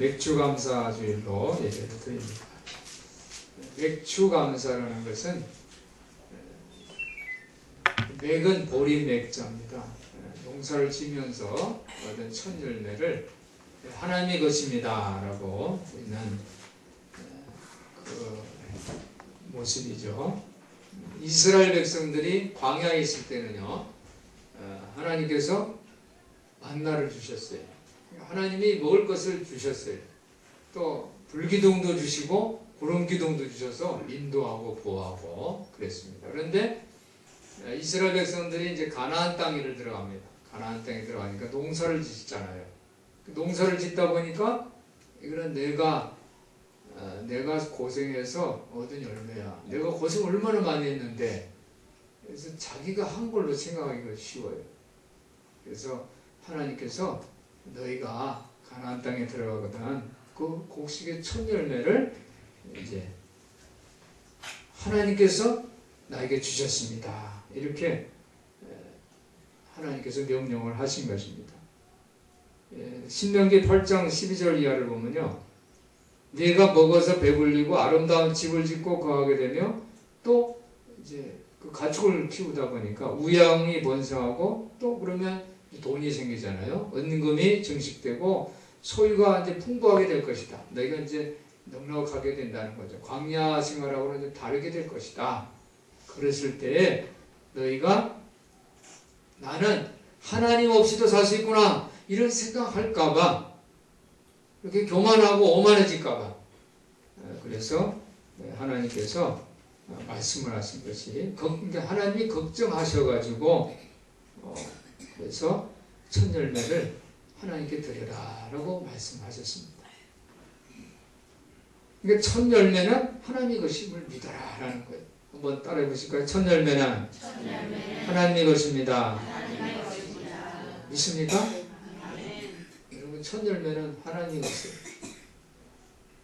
맥추감사주일로 예배를 드립니다. 맥추감사라는 것은 맥은 보리 맥자입니다. 농사를 지면서 얻은 첫 열매를 하나님의 것입니다 라고 있는 그 모습이죠. 이스라엘 백성들이 광야에 있을 때는요, 하나님께서 만나를 주셨어요. 하나님이 먹을 것을 주셨어요. 또 불기둥도 주시고 구름기둥도 주셔서 인도하고 보호하고 그랬습니다. 그런데 이스라엘 백성들이 이제 가나안 땅에 들어갑니다. 가나안 땅에 들어가니까 농사를 짓잖아요. 농사를 짓다 보니까 이거는 내가 고생해서 얻은 열매야. 내가 고생 얼마나 많이 했는데. 그래서 자기가 한 걸로 생각하기가 쉬워요. 그래서 하나님께서 너희가 가나안 땅에 들어가거든 그 곡식의 첫 열매를 이제 하나님께서 나에게 주셨습니다. 이렇게 하나님께서 명령을 하신 것입니다. 신명기 8장 12절 이하를 보면요, 네가 먹어서 배불리고 아름다운 집을 짓고 거하게 되며 또 이제 그 가축을 키우다 보니까 우양이 번성하고 또 그러면 돈이 생기잖아요. 은금이 증식되고 소유가 이제 풍부하게 될 것이다. 너희가 이제 넉넉하게 된다는 거죠. 광야 생활하고는 좀 다르게 될 것이다. 그랬을 때에 너희가 나는 하나님 없이도 살 수 있구나 이런 생각할까봐, 이렇게 교만하고 오만해질까봐, 그래서 하나님께서 말씀을 하신 것이, 하나님이 걱정하셔가지고 그래서 첫 열매를 하나님께 드려라 라고 말씀하셨습니다. 그러니까 첫 열매는 하나님의 것임을 믿어라 라는 거예요. 한번 따라해 보실까요? 첫 열매는 하나님의 것입니다. 믿습니까? 여러분, 첫 열매는 하나님의 것이에요.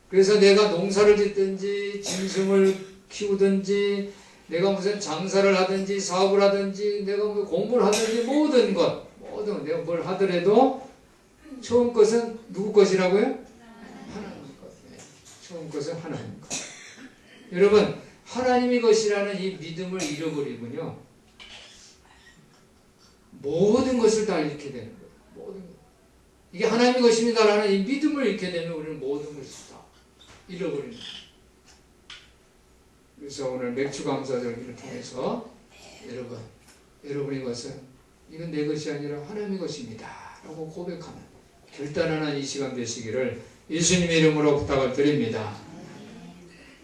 그래서 내가 농사를 짓든지 짐승을 키우든지 내가 무슨 장사를 하든지 사업을 하든지 내가 뭐 공부를 하든지 모든 내가 뭘 하더라도 처음 것은 누구 것이라고요? 하나님 것. 처음 것은 하나님 것. 여러분, 하나님의 것이라는 이 믿음을 잃어버리군요, 모든 것을 다 잃게 되는 거예요. 모든 것. 이게 하나님의 것입니다라는 이 믿음을 잃게 되면 우리는 모든 것을 다 잃어버리는 거예요. 그래서 오늘 맥추감사절기를 통해서 여러분의 것은 이건 내 것이 아니라 하나님의 것입니다 라고 고백하는 결단하는 이 시간 되시기를 예수님의 이름으로 부탁을 드립니다.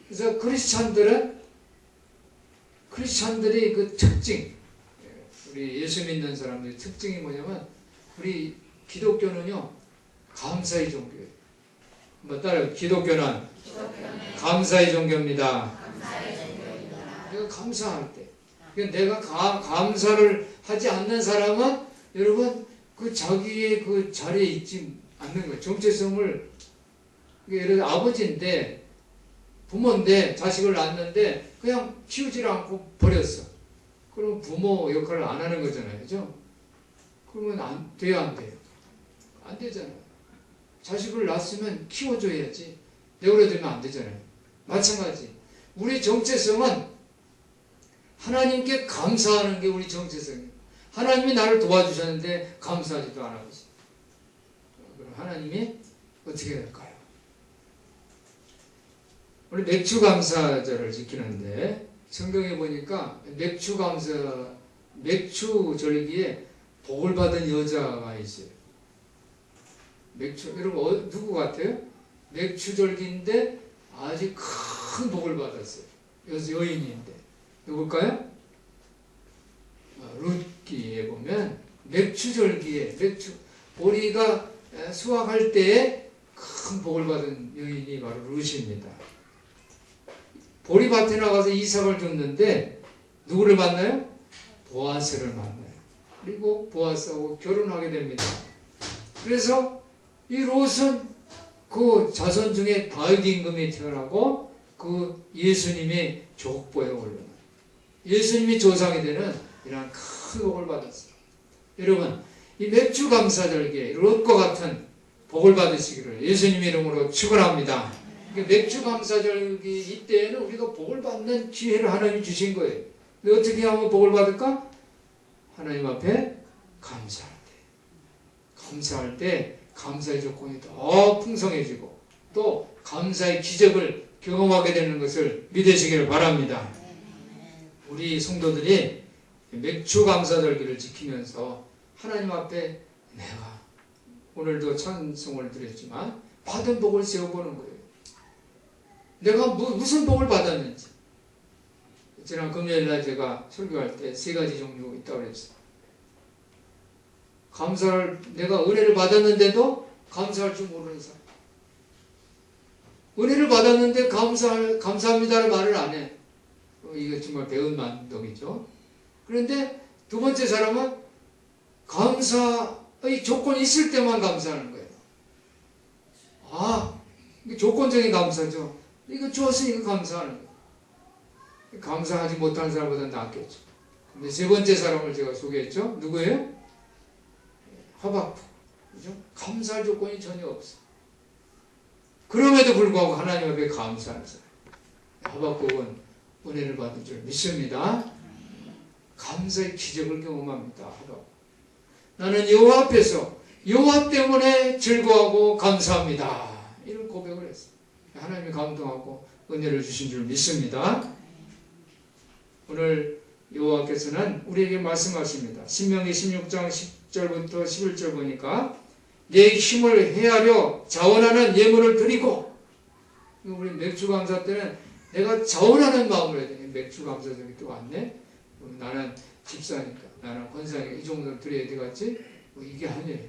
그래서 크리스찬들이 그 특징, 우리 예수 믿는 사람들의 특징이 뭐냐면, 우리 기독교는요 감사의 종교예요. 한번 따라해요. 기독교는 감사의 종교입니다. 내가 감사할 때, 내가 감사를 하지 않는 사람은 여러분 그 자기의 그 자리에 있지 않는 거예요. 정체성을, 예를 들어 아버지인데 부모인데 자식을 낳았는데 그냥 키우질 않고 버렸어. 그럼 부모 역할을 안 하는 거잖아요, 그죠? 그러면 안 돼요, 안 돼요? 안 되잖아요. 자식을 낳았으면 키워줘야지. 내버려 두면 안 되잖아요. 마찬가지. 우리 정체성은 하나님께 감사하는 게 우리 정체성이에요. 하나님이 나를 도와주셨는데 감사하지도 안 하고 있어요. 그럼 하나님이 어떻게 될까요? 우리 맥추감사절을 지키는데 성경에 보니까 맥추절기에 복을 받은 여자가 있어요. 여러분 누구 같아요? 맥추절기인데 아주 큰 복을 받았어요. 여인인데 누굴까요? 룻기에 보면 맥추절기에 보리가 수확할 때에 큰 복을 받은 여인이 바로 룻입니다. 보리밭에 나가서 이삭을 줬는데 누구를 만나요? 보아스를 만나요. 그리고 보아스하고 결혼하게 됩니다. 그래서 이 롯은 그 자손 중에 다윗 임금이 태어나고 그 예수님의 족보에 올라요. 예수님이 조상이 되는 이런 큰 복을 받았어요. 여러분, 이 맥추감사절기에 롯과 같은 복을 받으시기를 예수님 이름으로 축원합니다. 맥주 감사절기 이때에는 우리가 복을 받는 기회를 하나님 주신 거예요. 근데 어떻게 하면 복을 받을까? 하나님 앞에 감사할 때. 감사할 때 감사의 조건이 더 풍성해지고 또 감사의 기적을 경험하게 되는 것을 믿으시기를 바랍니다. 우리 성도들이 맥주 감사절기를 지키면서 하나님 앞에 내가 오늘도 찬송을 드렸지만 받은 복을 세워보는 거예요. 내가 무슨 복을 받았는지. 지난 금요일날 제가 설교할 때 3가지 종류가 있다고 그랬어요. 내가 은혜를 받았는데도 감사할 줄 모르는 사람. 은혜를 받았는데 감사합니다를 말을 안 해. 이게 정말 배운 만덕이죠. 그런데 두 번째 사람은 감사의 조건이 있을 때만 감사하는 거예요. 이게 조건적인 감사죠. 이거 주었으니까 감사하는 거예요. 감사하지 못하는 사람보다 낫겠죠. 근데 세 번째 사람을 제가 소개했죠. 누구예요? 하박국. 그죠? 감사할 조건이 전혀 없어. 그럼에도 불구하고 하나님 앞에 감사하는 사람. 하박국은 은혜를 받은 줄 믿습니다. 감사의 기적을 경험합니다. 하박국. 나는 여호와 앞에서 여호와 때문에 즐거워하고 감사합니다. 이런 고백을 했어요. 하나님이 감동하고 은혜를 주신 줄 믿습니다. 오늘 여호와께서는 우리에게 말씀하십니다. 신명기 16장 10절부터 11절 보니까 내 힘을 헤아려 자원하는 예물을 드리고, 우리 맥주 감사 때는 내가 자원하는 마음으로 해야 돼. 맥주 감사절이 또 왔네. 나는 집사니까, 나는 권사니까 이 정도는 드려야 되겠지? 이게 아니에요.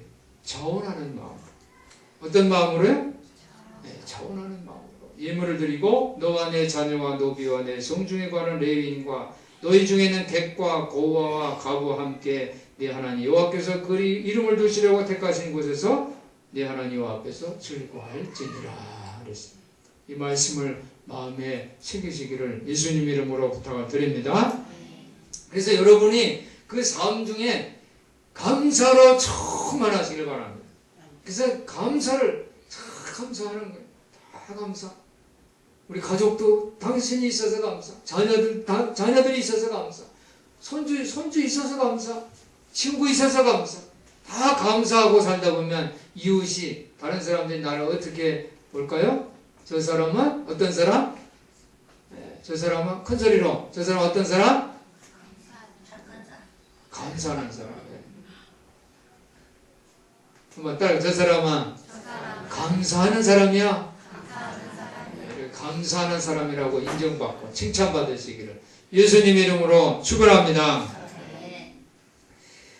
자원하는 마음. 어떤 마음으로요? 네, 자원하는 마음으로 예물을 드리고 너와 내 자녀와 노비와 내 성중에 관한 레위인과 너희 중에는 객과 고아와 가부와 함께 네 하나님 여호와께서 그 이름을 두시려고 택하신 곳에서 네 하나님 여호와 앞에서 즐거워할지니라 그랬습니다. 이 말씀을 마음에 새기시기를 예수님 이름으로 부탁을 드립니다. 그래서 여러분이 그 삶 중에 감사로 충만하시길 바랍니다. 그래서 감사를 감사하는 거예요. 다 감사. 우리 가족도 당신이 있어서 감사. 자녀들이 있어서 감사. 손주 있어서 감사. 친구 있어서 감사. 다 감사하고 살다 보면 이웃이 다른 사람들이 나를 어떻게 볼까요? 저 사람은 어떤 사람? 저 사람은 큰 소리로. 저 사람은 어떤 사람? 감사하는 사람. 한번 따라. 저 사람은 감사하는 사람이야. 감사하는 사람이라고 인정받고 칭찬받으시기를 예수님 이름으로 축원합니다.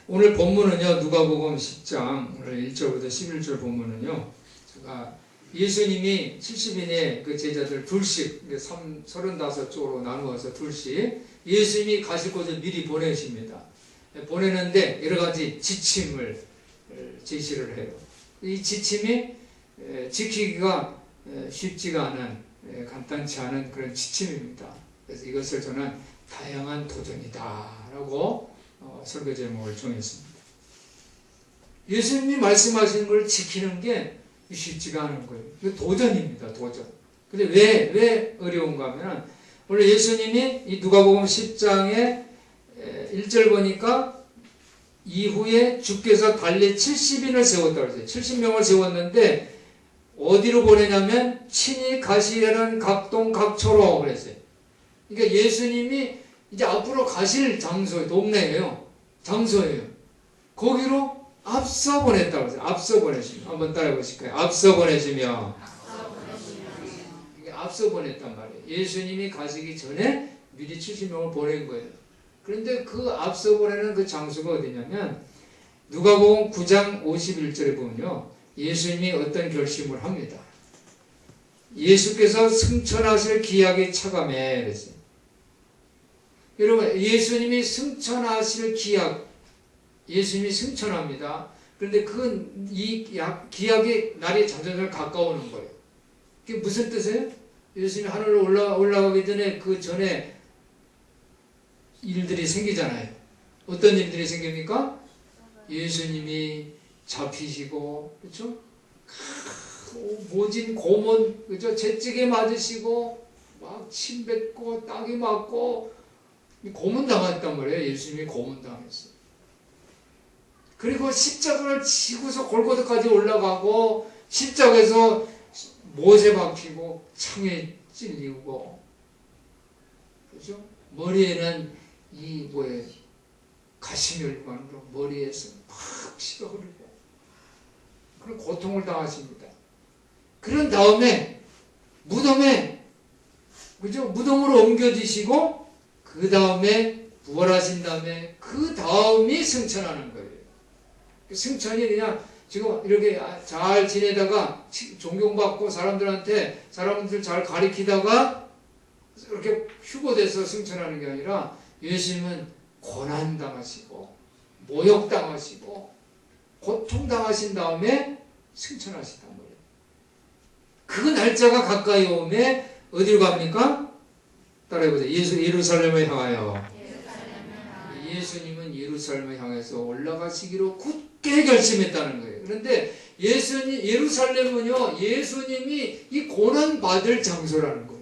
오늘 본문은요, 누가복음 10장 오늘 1절부터 11절 본문은요, 제가 예수님이 70인의 그 제자들 둘씩 35쪽으로 나누어서 둘씩 예수님이 가실 곳을 미리 보내십니다. 보내는데 여러 가지 지침을 제시를 해요. 이 지침이 지키기가 쉽지가 않은, 간단치 않은 그런 지침입니다. 그래서 이것을 저는 다양한 도전이다라고 설교 제목을 정했습니다. 예수님이 말씀하시는 걸 지키는 게 쉽지가 않은 거예요. 이거 도전입니다. 도전. 근데 왜 어려운가 하면 원래 예수님이 이 누가복음 10장에 1절 보니까 이후에 주께서 달리 70인을 세웠다고 했어요. 70명을 세웠는데 어디로 보내냐면 친히 가시려는 각동 각처로 그랬어요. 그러니까 예수님이 이제 앞으로 가실 장소, 동네예요. 장소예요. 거기로 앞서 보냈다고 했어요. 앞서 보내시며. 한번 따라해 보실까요? 앞서 보내시며. 이게 앞서 보냈단 말이에요. 예수님이 가시기 전에 미리 70명을 보낸 거예요. 그런데 그 앞서 보내는 그 장소가 어디냐면 누가복음 9장 51절에 보면요. 예수님이 어떤 결심을 합니다. 예수께서 승천하실 기약이 차감해 그랬어요. 여러분, 예수님이 승천하실 기약, 예수님이 승천합니다. 그런데 이 기약의 날이 점점 가까우는 거예요. 그게 무슨 뜻이에요? 예수님이 하늘로 올라가기 전에 그 전에 일들이 생기잖아요. 어떤 일들이 생깁니까? 예수님이 잡히시고, 그렇죠? 모진 고문, 그죠? 채찍에 맞으시고 막 침 뱉고 땅이 맞고 고문 당했단 말이에요. 예수님이 고문 당했어요. 그리고 십자가를 지고서 골고다까지 올라가고 십자가에서 못에 박히고 창에 찔리고, 그죠? 머리에는 이 가시멸관으로 머리에서 막 피가 흐르고 그런 고통을 당하십니다. 그런 다음에 무덤에, 그죠? 무덤으로 옮겨지시고 그 다음에 부활하신 다음에 그 다음이 승천하는 거예요. 승천이 그냥 지금 이렇게 잘 지내다가 존경받고 사람들 잘 가리키다가 이렇게 휴고돼서 승천하는 게 아니라 예수님은 고난당하시고 모욕당하시고 고통당하신 다음에 승천하시단 말이에요. 그 날짜가 가까이 오면 어디로 갑니까? 따라해보세요. 예루살렘을 향하여. 예수님은 예루살렘을 향해서 올라가시기로 굳게 결심했다는 거예요. 그런데 예루살렘은요, 예수님이 이 고난받을 장소라는 거예요.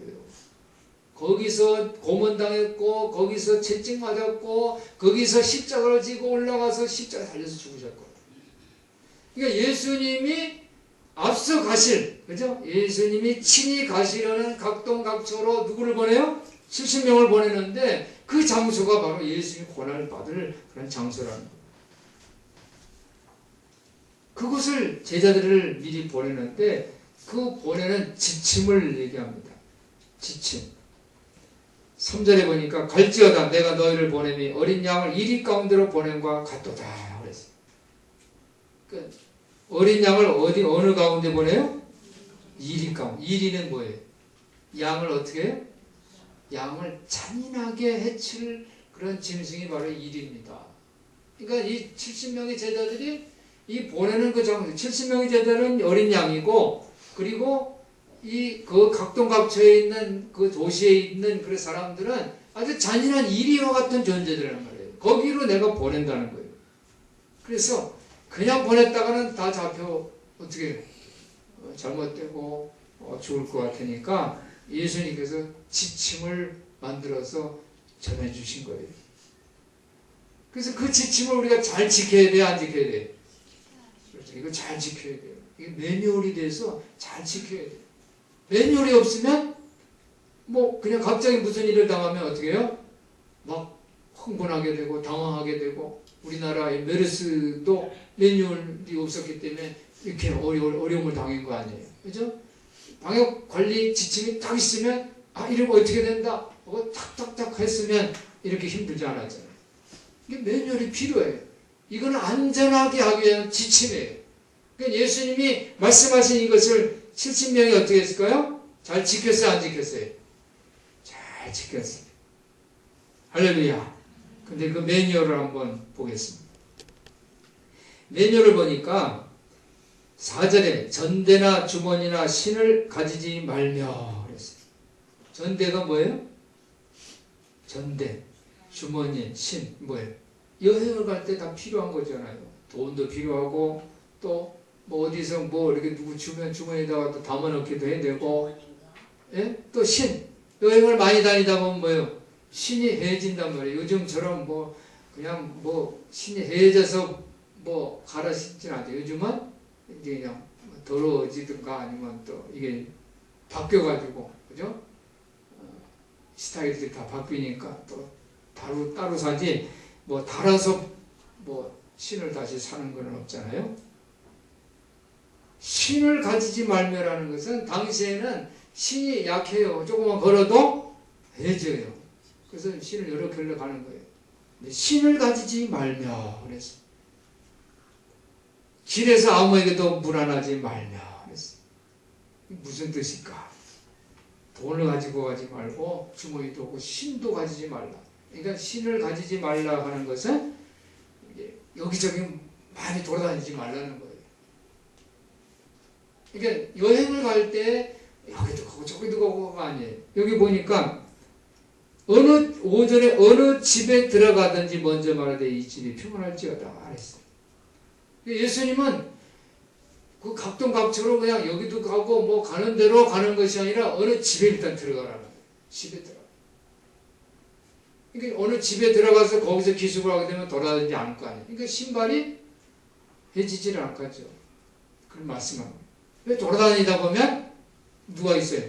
거기서 고문당했고, 거기서 채찍 맞았고, 거기서 십자가를 지고 올라가서 십자가에 달려서 죽으셨거든요. 그러니까 예수님이 앞서 가실, 그죠? 예수님이 친히 가시려는 각동각처로 누구를 보내요? 70명을 보내는데 그 장소가 바로 예수님이 고난을 받을 그런 장소라는 거예요. 그곳을 제자들을 미리 보내는데 그 보내는 지침을 얘기합니다. 지침. 3절에 보니까 갈지어다 내가 너희를 보내니 어린 양을 이리 가운데로 보낸과 같도다 그랬어요. 그러니까 어린 양을 어느 가운데 보내요? 이리 가운데. 이리는 뭐예요? 양을 어떻게 해요? 양을 잔인하게 해칠 그런 짐승이 바로 이리입니다. 그러니까 이 70명의 제자들이 이 보내는 그 장소, 70명의 제자는 어린 양이고, 그리고 그 각동각처에 있는 그 도시에 있는 그 사람들은 아주 잔인한 이리와 같은 존재들이란 말이에요. 거기로 내가 보낸다는 거예요. 그래서 그냥 보냈다가는 다 잡혀 어떻게 잘못되고 죽을 것 같으니까 예수님께서 지침을 만들어서 전해주신 거예요. 그래서 그 지침을 우리가 잘 지켜야 돼, 안 지켜야 돼? 그렇죠. 이거 잘 지켜야 돼요. 이게 매뉴얼이 돼서 잘 지켜야 돼요. 매뉴얼이 없으면 그냥 갑자기 무슨 일을 당하면 어떻게 해요? 막 흥분하게 되고 당황하게 되고, 우리나라의 메르스도 매뉴얼이 없었기 때문에 이렇게 어려움을 당한 거 아니에요. 그죠? 방역관리 지침이 딱 있으면 이러면 어떻게 된다? 탁탁탁 했으면 이렇게 힘들지 않았잖아요. 이게 매뉴얼이 필요해요. 이거는 안전하게 하기 위한 지침이에요. 그러니까 예수님이 말씀하신 이것을 70명이 어떻게 했을까요? 잘 지켰어요? 안 지켰어요? 잘 지켰어요. 할렐루야. 근데 그 매뉴얼을 한번 보겠습니다. 매뉴얼을 보니까 4절에 전대나 주머니나 신을 가지지 말며 그랬어요. 전대가 뭐예요? 전대, 주머니, 신 뭐예요? 여행을 갈 때 다 필요한 거잖아요. 돈도 필요하고 또 어디서 이렇게 누구 주면 주머니에다가 또 담아놓기도 해야 되고, 예? 또 신, 여행을 많이 다니다 보면 뭐예요? 신이 해진단 말이에요. 요즘처럼 그냥 신이 해져서 갈아 신진 않죠. 요즘은 이제 그냥 더러워지든가 아니면 또 이게 바뀌어가지고, 그죠? 스타일들이 다 바뀌니까 또 따로 사지, 달아서 신을 다시 사는 건 없잖아요. 신을 가지지 말며라는 것은 당시에는 신이 약해요. 조금만 걸어도 해져요. 그래서 신을 여러 켤레 가는 거예요. 근데 신을 가지지 말며 그랬어. 길에서 아무에게도 무난하지 말며 그랬어. 무슨 뜻일까? 돈을 가지고 가지 말고 주머니도 없고 신도 가지지 말라. 그러니까 신을 가지지 말라 하는 것은 여기저기 많이 돌아다니지 말라는 거예요. 그러니까 여행을 갈 때 여기도 가고 저기도 가고가 아니에요. 여기 보니까 오전에 어느 집에 들어가든지 먼저 말하되 이 집이 평안할지어다 그랬어요. 예수님은 그 각동각처로 그냥 여기도 가고 뭐 가는 대로 가는 것이 아니라 어느 집에 일단 들어가라는 거예요. 집에 들어가. 그러니까 어느 집에 들어가서 거기서 기숙을 하게 되면 돌아다니지 않을 거 아니에요. 그러니까 신발이 해지지를 않겠죠. 그런 말씀합니다. 왜 돌아다니다 보면 누가 있어요?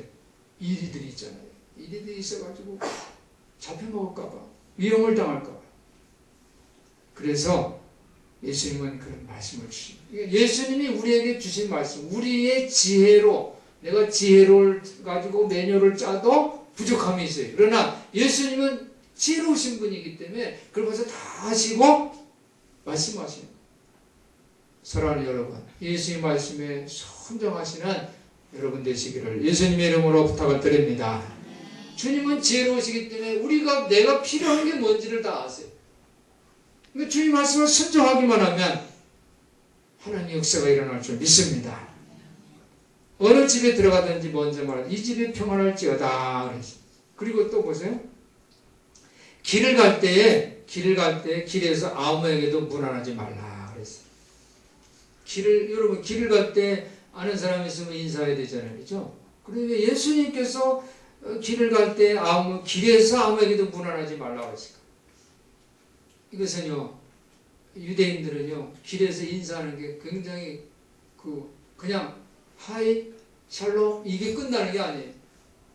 이리들이 있잖아요. 이리들이 있어가지고 잡혀먹을까봐, 위험을 당할까봐. 그래서 예수님은 그런 말씀을 주십니다. 예수님이 우리에게 주신 말씀, 우리의 지혜로, 내가 지혜를 가지고 매뉴얼을 짜도 부족함이 있어요. 그러나 예수님은 지혜로우신 분이기 때문에 그걸 벌써 다 하시고 말씀하시는 거예요. 사랑하는 여러분, 예수님 말씀에 순종하시는 여러분 되시기를 예수님의 이름으로 부탁을 드립니다. 주님은 지혜로우시기 때문에 내가 필요한 게 뭔지를 다 아세요. 그러니까 주님 말씀을 순종하기만 하면 하나님의 역사가 일어날 줄 믿습니다. 어느 집에 들어가든지 먼저 말하는 이 집에 평안할지어다 그랬어요. 그리고 또 보세요. 길을 갈 때에 길에서 아무에게도 무난하지 말라 그랬어요. 여러분 길을 갈 때 아는 사람이 있으면 인사해야 되잖아요. 그렇죠? 그런데 예수님께서 길을 갈 때 길에서 아무에게도 무난하지 말라 그랬을까? 이것은요, 유대인들은요, 길에서 인사하는 게 굉장히 그냥 하이, 샬롬 이게 끝나는 게 아니에요.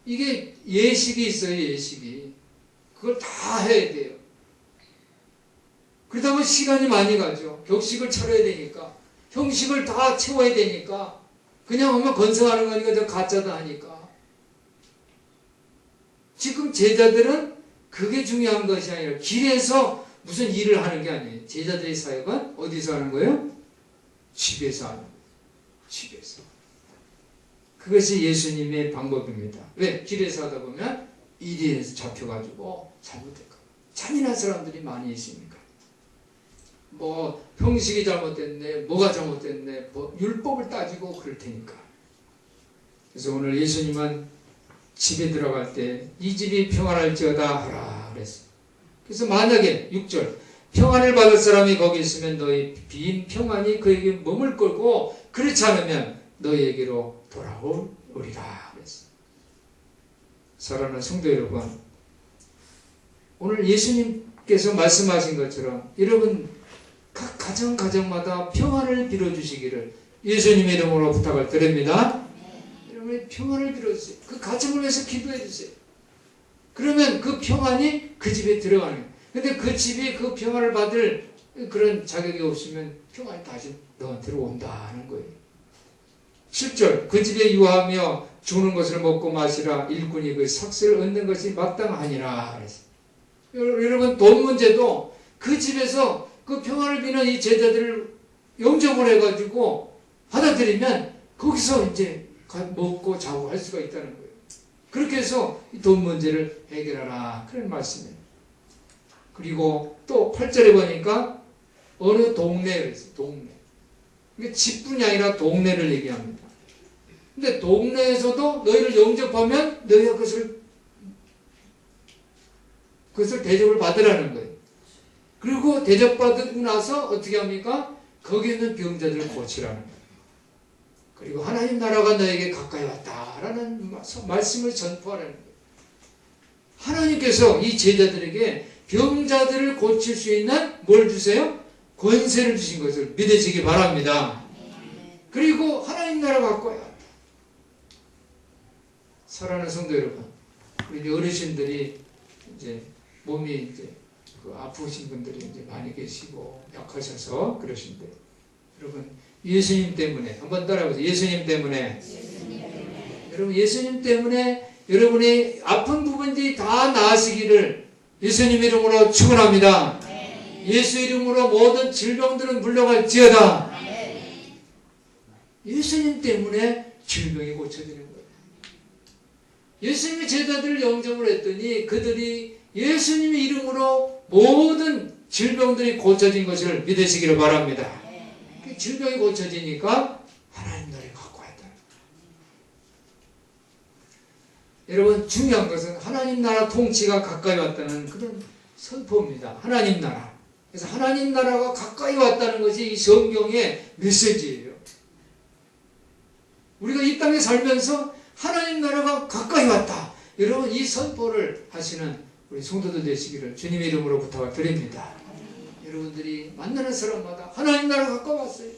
이게 예식이 있어요, 예식이. 그걸 다 해야 돼요. 그러다 보면 시간이 많이 가죠. 격식을 차려야 되니까. 형식을 다 채워야 되니까. 그냥 오면 건성하는 거니까 저 가짜다 하니까. 지금 제자들은 그게 중요한 것이 아니라 길에서 무슨 일을 하는 게 아니에요. 제자들의 사역은 어디서 하는 거예요? 집에서 하는 거예요. 집에서. 그것이 예수님의 방법입니다. 왜? 길에서 하다 보면 일에서 잡혀가지고 잘못될까. 잔인한 사람들이 많이 있으니까. 뭐 형식이 잘못됐네, 뭐가 잘못됐네, 뭐 율법을 따지고 그럴 테니까. 그래서 오늘 예수님은 집에 들어갈 때 이 집이 평안할지어다 하라 그랬어요. 그래서 만약에 6절 평안을 받을 사람이 거기 있으면 너희 빈 평안이 그에게 몸을 끌고 그렇지 않으면 너희에게로 돌아오리라 그랬어요. 사랑하는 성도 여러분, 오늘 예수님께서 말씀하신 것처럼 여러분 각 가정마다 평안을 빌어주시기를 예수님의 이름으로 부탁을 드립니다. 여러분의 평안을 빌어주세요. 그 가정을 위해서 기도해 주세요. 그러면 그 평안이 그 집에 들어가는 거예요. 근데 그 집이 그 평안을 받을 그런 자격이 없으면 평안이 다시 너한테로 온다는 거예요. 7절 그 집에 유하며 주는 것을 먹고 마시라 일꾼이 그 삭슬을 얻는 것이 마땅하니라 그랬어요. 여러분 돈 문제도 그 집에서 그 평안을 비는 이 제자들을 영접을 해가지고 받아들이면 거기서 이제 먹고 자고 할 수가 있다는 거예요. 그렇게 해서 이 돈 문제를 해결하라 그런 말씀이에요. 그리고 또 8절에 보니까 어느 동네 그랬어요. 동네. 이게 집뿐이 아니라 동네를 얘기합니다. 근데 동네에서도 너희를 영접하면 너희가 그것을 대접을 받으라는 거예요. 그리고 대접받고 나서 어떻게 합니까? 거기 있는 병자들을 고치라는 거예요. 그리고 하나님 나라가 너에게 가까이 왔다라는 말씀을 전포하라는 거예요. 하나님께서 이 제자들에게 병자들을 고칠 수 있는 뭘 주세요? 권세를 주신 것을 믿으시기 바랍니다. 그리고 하나님 나라가 가까이 왔다. 사랑하는 성도 여러분, 우리 어르신들이 이제 몸이 이제 아프신 분들이 이제 많이 계시고 약하셔서 그러신데 여러분 예수님 때문에 한번 따라해보세요. 예수님 때문에. 여러분 예수님 때문에 여러분의 아픈 부분들이 다 나으시기를 예수님 이름으로 축원합니다. 예수 이름으로 모든 질병들은 물러갈지어다. 예수님 때문에 질병이 고쳐지는 거예요. 예수님의 제자들을 영접을 했더니 그들이 예수님의 이름으로 모든 질병들이 고쳐진 것을 믿으시기를 바랍니다. 질병이 고쳐지니까 하나님 나라에 갖고 왔다. 여러분 중요한 것은 하나님 나라 통치가 가까이 왔다는 그런 선포입니다. 하나님 나라. 그래서 하나님 나라가 가까이 왔다는 것이 이 성경의 메시지예요. 우리가 이 땅에 살면서 하나님 나라가 가까이 왔다. 여러분 이 선포를 하시는 우리 성도들 되시기를 주님의 이름으로 부탁드립니다. 여러분들이 만나는 사람마다 하나님 나라가 가까이 왔어요.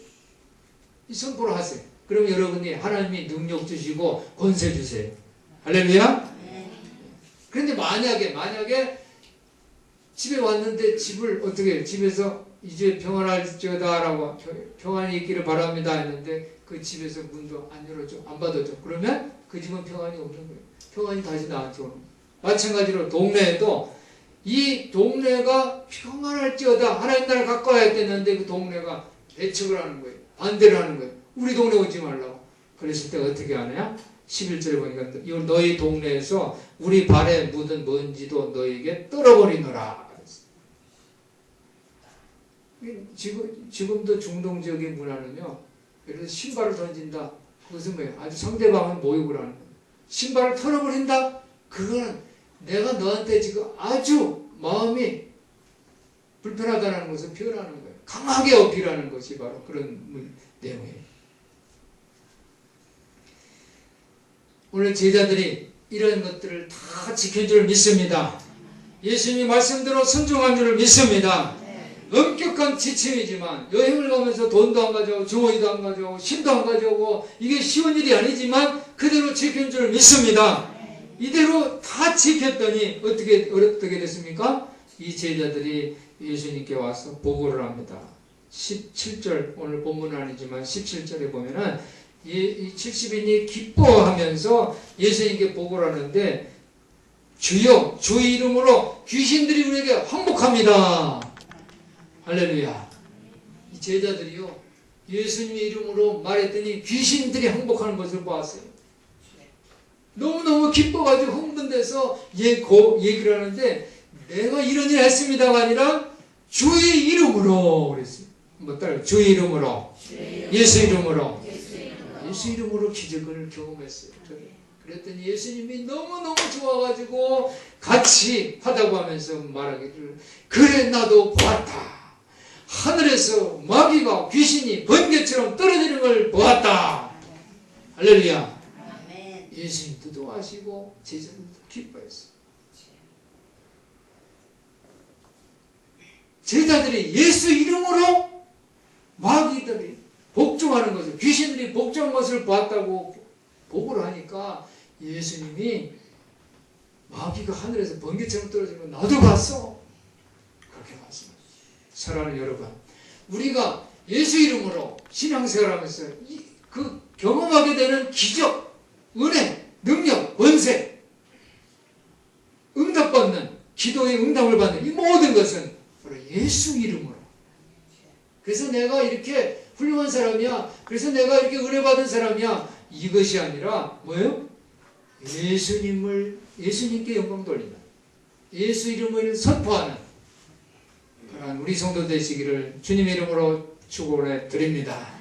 이 선포를 하세요. 그럼 여러분이 하나님이 능력 주시고 권세 주세요. 할렐루야. 그런데 만약에 집에 왔는데 집을 어떻게 해요? 집에서 이제 평안할지어다라고 평안이 있기를 바랍니다 했는데 그 집에서 문도 안 열어줘, 안 받아줘. 그러면 그 집은 평안이 없는 거예요. 평안이 다시 나한테 오는 거예요. 마찬가지로 동네에도 이 동네가 평안할지어다 하나님 나라 가까이 했댔는데 그 동네가 배척을 하는 거예요. 반대를 하는 거예요. 우리 동네 오지 말라고. 그랬을 때 어떻게 하냐? 11절에 보니까 너희 동네에서 우리 발에 묻은 먼지도 너희에게 떨어버리노라. 지금도 중동 지역의 문화는요, 예를 들어 신발을 던진다. 그것은 뭐예요? 아주 상대방을 모욕을 하는 거예요. 신발을 털어버린다? 그거는 내가 너한테 지금 아주 마음이 불편하다는 것을 표현하는 거예요. 강하게 어필하는 것이 바로 그런 내용이에요. 오늘 제자들이 이런 것들을 다 지킨 줄 믿습니다. 예수님이 말씀대로 순종한 줄 믿습니다. 엄격한 지침이지만 여행을 가면서 돈도 안 가져오고 주머니도 안 가져오고 힘도 안 가져오고 이게 쉬운 일이 아니지만 그대로 지킨 줄 믿습니다. 이대로 다 지켰더니 어떻게 됐습니까? 이 제자들이 예수님께 와서 보고를 합니다. 17절 오늘 본문은 아니지만 17절에 보면은 이 70인이 기뻐하면서 예수님께 보고를 하는데 주여 주의 이름으로 귀신들이 우리에게 항복합니다. 할렐루야. 이 제자들이요 예수님의 이름으로 말했더니 귀신들이 항복하는 것을 보았어요. 너무너무 기뻐가지고 흥분돼서 얘기를 하는데 내가 이런 일을 했습니다가 아니라 주의 이름으로 그랬어요. 한번 따라요. 주의 이름으로. 예수 이름으로. 예수 이름으로 기적을 경험했어요. 그랬더니 예수님이 너무너무 좋아가지고 같이 하다고 하면서 말하기를 그래 나도 보았다. 하늘에서 마귀가 귀신이 번개처럼 떨어지는 걸 보았다. 할렐루야. 예수님도 좋아하시고 제자들도 기뻐했어요. 제자들이 예수 이름으로 마귀들이 복종하는 것을 귀신들이 복종하는 것을 봤다고 보고를 하니까 예수님이 마귀가 하늘에서 번개처럼 떨어지는 거 나도 봤어. 그렇게 봤습니다. 사랑하는 여러분, 우리가 예수 이름으로 신앙생활하면서 그 경험하게 되는 기적, 은혜, 능력, 권세, 응답받는 기도의 응답을 받는 이 모든 것은 바로 예수 이름으로. 그래서 내가 이렇게 훌륭한 사람이야. 그래서 내가 이렇게 은혜 받은 사람이야. 이것이 아니라 뭐예요? 예수님께 영광 돌리는 예수 이름을 선포하는 그런 우리 성도 되시기를 주님의 이름으로 축원해 드립니다.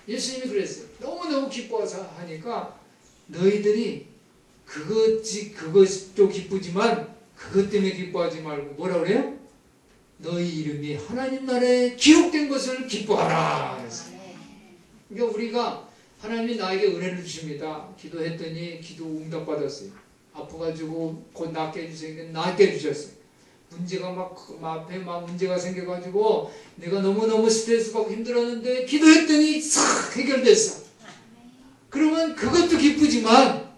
예수님이 그랬어요. 너무너무 기뻐서 하니까 너희들이 그것도 기쁘지만 그것 때문에 기뻐하지 말고 뭐라 그래요? 너희 이름이 하나님 나라에 기록된 것을 기뻐하라 그랬어요. 그러니까 우리가 하나님이 나에게 은혜를 주십니다. 기도했더니 기도 응답받았어요. 아파가지고 곧 낫게 해주세요. 낫게 해주셨어요. 문제가 앞에 문제가 생겨가지고 내가 너무너무 스트레스 받고 힘들었는데 기도했더니 싹 해결됐어. 그러면 그것도 기쁘지만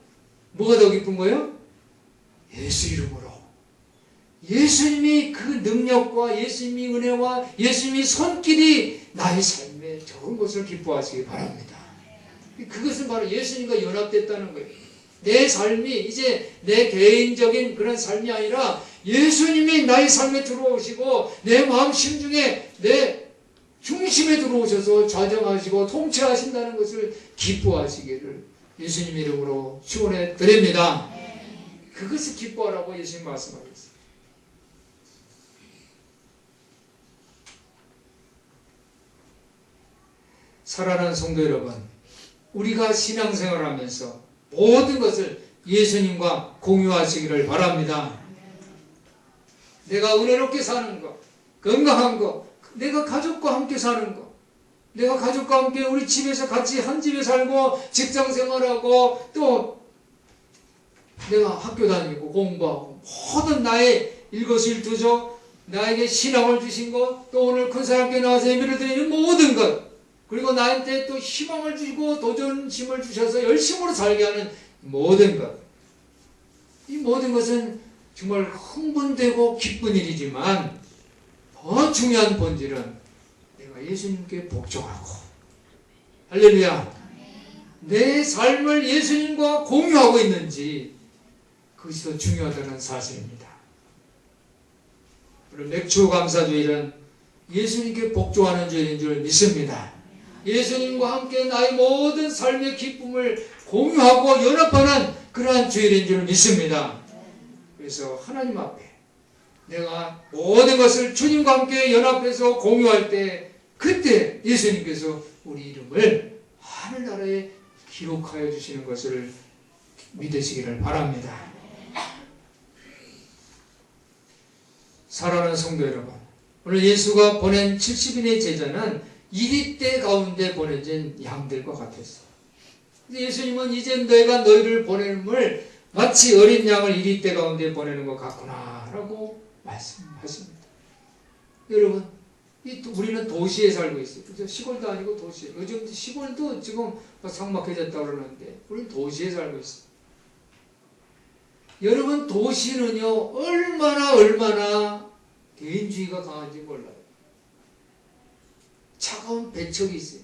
뭐가 더 기쁜 거예요? 예수 이름으로. 예수님이 그 능력과 예수님이 은혜와 예수님이 손길이 나의 삶에 좋은 것을 기뻐하시기 바랍니다. 그것은 바로 예수님과 연합됐다는 거예요. 내 삶이 이제 내 개인적인 그런 삶이 아니라 예수님이 나의 삶에 들어오시고 내 마음 심중에 내 중심에 들어오셔서 좌정하시고 통치하신다는 것을 기뻐하시기를 예수님 이름으로 축원해 드립니다. 그것을 기뻐하라고 예수님 말씀하셨어요. 사랑하는 성도 여러분, 우리가 신앙생활을 하면서 모든 것을 예수님과 공유하시기를 바랍니다. 내가 은혜롭게 사는 것, 건강한 것, 내가 가족과 함께 사는 것, 내가 가족과 함께 우리 집에서 같이 한 집에 살고 직장 생활하고 또 내가 학교 다니고 공부하고 모든 나의 일거수일투족 나에게 신앙을 주신 것 또 오늘 큰 사람께 나와서 예배를 드리는 모든 것 그리고 나한테 또 희망을 주시고 도전심을 주셔서 열심으로 살게 하는 모든 것 이 모든 것은 정말 흥분되고 기쁜 일이지만 더 중요한 본질은 내가 예수님께 복종하고 할렐루야 내 삶을 예수님과 공유하고 있는지 그것이 더 중요하다는 사실입니다. 맥주 감사주일은 예수님께 복종하는 주일인 줄 믿습니다. 예수님과 함께 나의 모든 삶의 기쁨을 공유하고 연합하는 그러한 주일인 줄 믿습니다. 그래서 하나님 앞에 내가 모든 것을 주님과 함께 연합해서 공유할 때 그때 예수님께서 우리 이름을 하늘나라에 기록하여 주시는 것을 믿으시기를 바랍니다. 사랑하는 성도 여러분, 오늘 예수가 보낸 70인의 제자는 이리떼 가운데 보내진 양들과 같았어요. 예수님은 이제 내가 너희를 보냄을 마치 어린 양을 이리떼 가운데 보내는 것 같구나 라고 말씀하십니다. 여러분 우리는 도시에 살고 있어요. 그죠? 시골도 아니고 도시. 요즘 시골도 지금 삭막해졌다고 그러는데 우리는 도시에 살고 있어요. 여러분 도시는요 얼마나 개인주의가 강한지 몰라요. 차가운 배척이 있어요.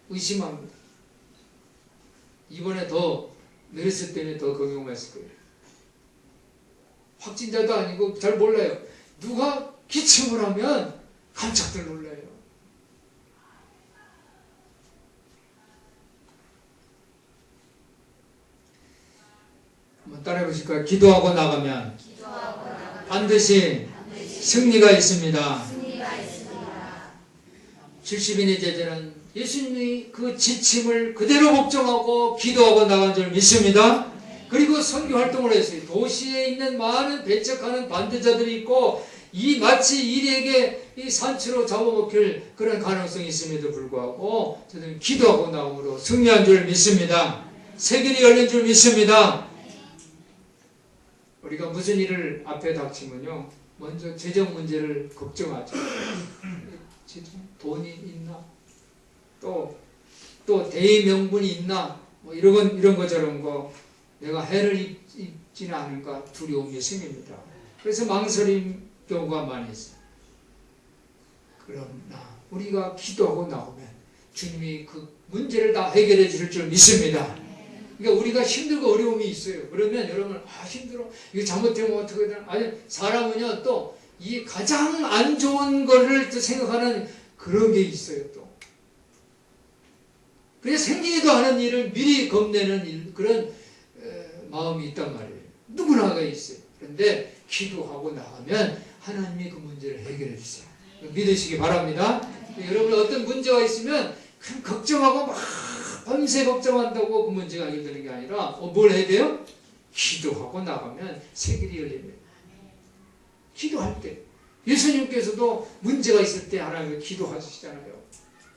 의심합니다. 이번에 더 메르스 때문에 더 경험했을 거예요. 확진자도 아니고 잘 몰라요. 누가 기침을 하면 깜짝들 놀라요. 한번 따라해 보실까요? 기도하고 나가면 반드시 승리가 있습니다. 70인의 제자는 예수님이 그 지침을 그대로 복종하고 기도하고 나간 줄 믿습니다. 그리고 선교 활동을 했어요. 도시에 있는 많은 배척하는 반대자들이 있고 이 마치 이리에게 이 산채로 잡아먹힐 그런 가능성이 있음에도 불구하고 저는 기도하고 나옴으로 승리한 줄 믿습니다. 세길이 열린 줄 믿습니다. 우리가 무슨 일을 앞에 닥치면요 먼저 재정 문제를 걱정하죠. 돈이 있나? 또 대의명분이 있나? 뭐 이런 것처럼 내가 해를 입지는 않을까 두려움이 생깁니다. 그래서 망설임 경우가 많이 있어요. 그러나 우리가 기도하고 나오면 주님이 그 문제를 다 해결해 주실 줄 믿습니다. 그러니까 우리가 힘들고 어려움이 있어요. 그러면 여러분 힘들어 이거 잘못되면 어떻게 되나? 아니 사람은요 또 이 가장 안 좋은 거를 또 생각하는 그런 게 있어요. 또 그냥 생기지도 않은 일을 미리 겁내는 그런 마음이 있단 말이에요. 누구나가 있어요. 그런데 기도하고 나가면 하나님이 그 문제를 해결해 주세요. 믿으시기 바랍니다. 여러분 어떤 문제가 있으면 그냥 걱정하고 막 밤새 걱정한다고 그 문제가 해결되는 게 아니라 뭘 해야 돼요? 기도하고 나가면 세길이 열립니다. 기도할 때 예수님께서도 문제가 있을 때 하나님을 기도하시잖아요.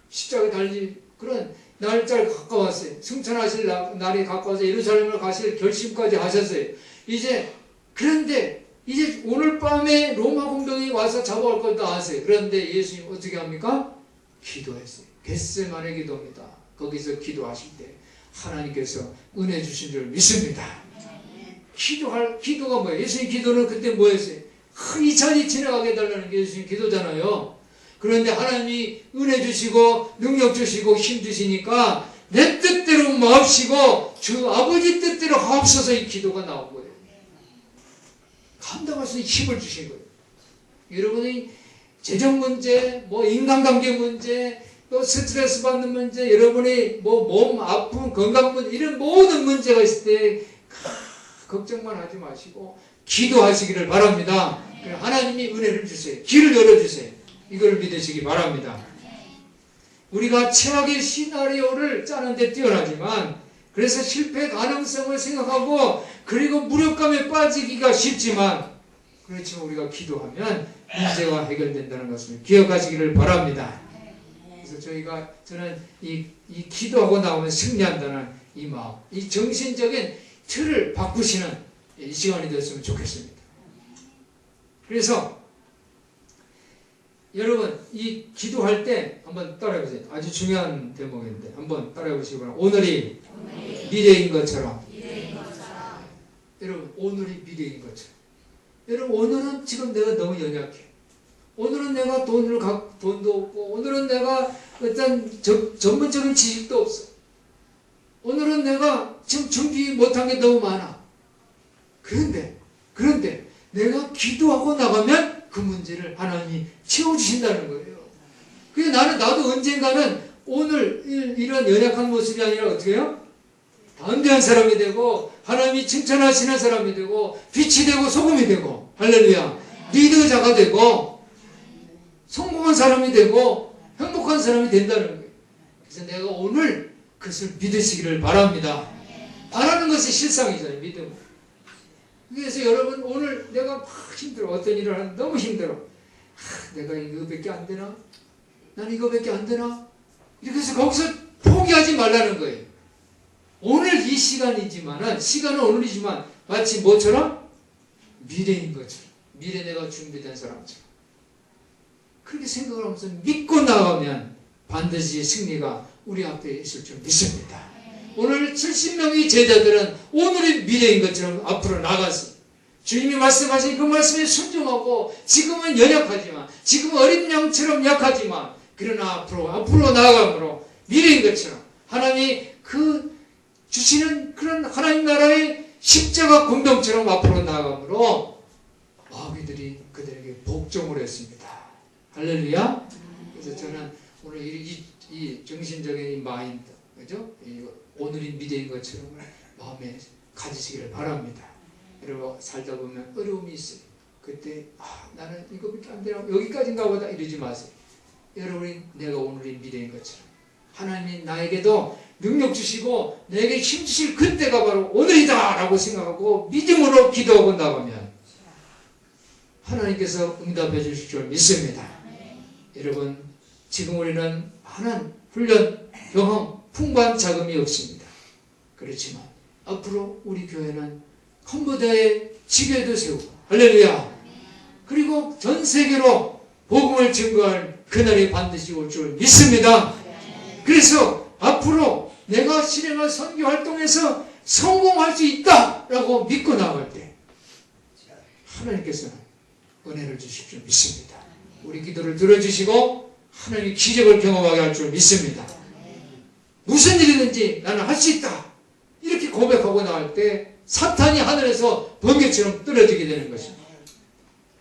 십자가에 달릴 그런 날짜가 가까웠어요. 승천하실 날이 가까워서 예루살렘을 가실 결심까지 하셨어요. 그런데 이제 오늘 밤에 로마 군병이 와서 잡아올 걸 다 아세요. 그런데 예수님 어떻게 합니까? 기도했어요. 겟세마네 기도입니다. 거기서 기도하실 때 하나님께서 은혜 주신 줄 믿습니다. 기도가 뭐예요? 예수님 기도는 그때 뭐였어요? 이 잔이 지나가게 해달라는 게 예수님 기도잖아요. 그런데 하나님이 은혜 주시고 능력 주시고 힘 주시니까 내 뜻대로 마옵시고 주 아버지 뜻대로 하옵소서 이 기도가 나온 거예요. 감당할 수 있는 힘을 주신 거예요. 여러분이 재정 문제, 인간관계 문제, 또 스트레스 받는 문제, 여러분이 몸 아픔, 건강 문제 이런 모든 문제가 있을 때 걱정만 하지 마시고 기도하시기를 바랍니다. 하나님이 은혜를 주세요. 길을 열어주세요. 이걸 믿으시기 바랍니다. 우리가 최악의 시나리오를 짜는데 뛰어나지만 그래서 실패 가능성을 생각하고 그리고 무력감에 빠지기가 쉽지만 그렇지만 우리가 기도하면 문제가 해결된다는 것을 기억하시기를 바랍니다. 그래서 저는 이 기도하고 나오면 승리한다는 이 마음, 이 정신적인 틀을 바꾸시는 이 시간이 되었으면 좋겠습니다. 그래서 여러분 이 기도할 때 한번 따라해보세요. 아주 중요한 대목인데 한번 따라해보시기 바랍니다. 오늘이 미래인 것처럼. 여러분 오늘이 미래인 것처럼. 여러분 오늘은 지금 내가 너무 연약해. 오늘은 내가 돈도 없고, 오늘은 내가 어떤 전문적인 지식도 없어. 오늘은 내가 지금 준비 못한 게 너무 많아. 그런데 내가 기도하고 나가면 그 문제를 하나님이 채워주신다는 거예요. 그래서 나도 언젠가는 오늘 이런 연약한 모습이 아니라 어떻게 해요? 담대한 사람이 되고 하나님이 칭찬하시는 사람이 되고 빛이 되고 소금이 되고 할렐루야 리더자가 되고 성공한 사람이 되고 행복한 사람이 된다는 거예요. 그래서 내가 오늘 그것을 믿으시기를 바랍니다. 바라는 것이 실상이잖아요. 믿음. 그래서 여러분 오늘 내가 막 힘들어. 어떤 일을 하는데 너무 힘들어. 내가 이거밖에 안 되나? 난 이거밖에 안 되나? 이렇게 해서 거기서 포기하지 말라는 거예요. 오늘 이 시간이지만은 시간은 오늘이지만 마치 뭐처럼? 미래인 것처럼. 미래 내가 준비된 사람처럼. 그렇게 생각을 하면서 믿고 나가면 반드시 승리가 우리 앞에 있을 줄 믿습니다. 오늘 70명의 제자들은 오늘의 미래인 것처럼 앞으로 나갔어요. 주님이 말씀하신 그 말씀에 순종하고 지금은 연약하지만 지금은 어린 양처럼 약하지만 그러나 앞으로 나아감으로 미래인 것처럼 하나님이 그 주시는 그런 하나님 나라의 십자가 공동처럼 앞으로 나아감으로 마귀들이 그들에게 복종을 했습니다. 할렐루야. 그래서 저는 오늘 이 정신적인 이 마인드, 그죠? 오늘이 미래인 것처럼 마음에 가지시기를 바랍니다. 여러분 살다 보면 어려움이 있어요. 그때 나는 이거밖에 안 되나 여기까지인가 보다 이러지 마세요. 여러분이 내가 오늘이 미래인 것처럼 하나님이 나에게도 능력 주시고 내게 힘 주실 그때가 바로 오늘이다 라고 생각하고 믿음으로 기도하고 나가면 하나님께서 응답해 주실 줄 믿습니다. 여러분 지금 우리는 많은 훈련, 경험, 풍부한 자금이 없습니다. 그렇지만 앞으로 우리 교회는 캄보디아의 지교회도 세우고 할렐루야 그리고 전 세계로 복음을 증거할 그날이 반드시 올 줄 믿습니다. 그래서 앞으로 내가 실행할 선교 활동에서 성공할 수 있다라고 믿고 나갈 때 하나님께서는 은혜를 주실 줄 믿습니다. 우리 기도를 들어주시고 하나님의 기적을 경험하게 할 줄 믿습니다. 무슨 일이든지 나는 할 수 있다 이렇게 고백하고 나갈 때 사탄이 하늘에서 번개처럼 떨어지게 되는 것입니다.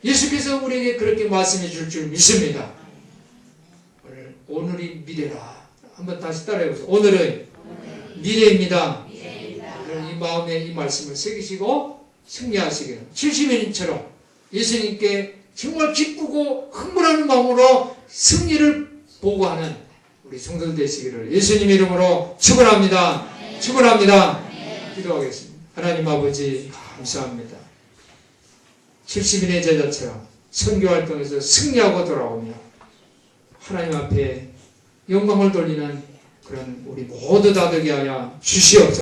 예수께서 우리에게 그렇게 말씀해 줄 줄 믿습니다. 오늘이 미래라. 한번 다시 따라해보세요. 오늘은 미래입니다. 이 마음에 이 말씀을 새기시고 승리하시기를 70인처럼 예수님께 정말 기쁘고 흥분하는 마음으로 승리를 보고하는 우리 성도들 되시기를 예수님 이름으로 축원합니다. 축원합니다. 기도하겠습니다. 하나님 아버지 감사합니다. 70인의 제자처럼 선교활동에서 승리하고 돌아오며 하나님 앞에 영광을 돌리는 그런 우리 모두 다 되게 하여 주시옵소서.